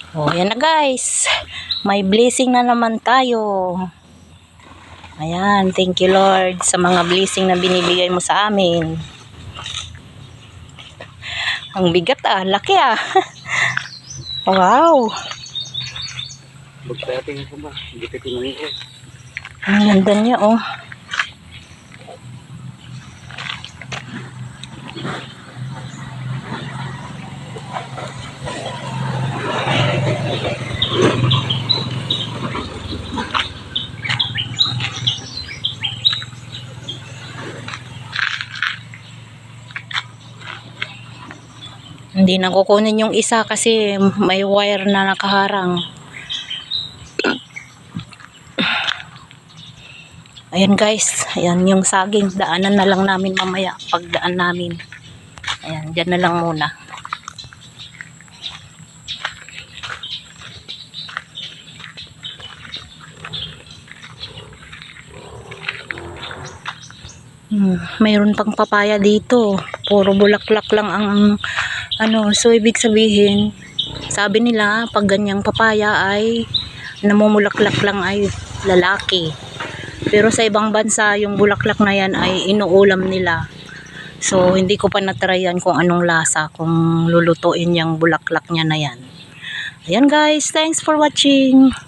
Oh, yan na guys. May blessing na naman tayo. Ayan, thank you Lord sa mga blessing na binibigay mo sa amin. Ang bigat laki Wow. Magpating ko ba? Hindi ko tinuloy ko. Ang ganda niya Hindi na kukunin yung isa kasi may wire na nakaharang. Ayan guys, ayan yung saging. Daanan na lang namin mamaya pagdaan namin. Ayan, dyan na lang muna. Mayroon pang papaya dito. Puro bulaklak lang ang so ibig sabihin, sabi nila pag ganyang papaya ay namumulaklak lang ay lalaki. Pero sa ibang bansa yung bulaklak na yan ay inuulam nila. So hindi ko pa natryan kung anong lasa kung lulutuin yung bulaklak niya na yan. Ayan guys, thanks for watching.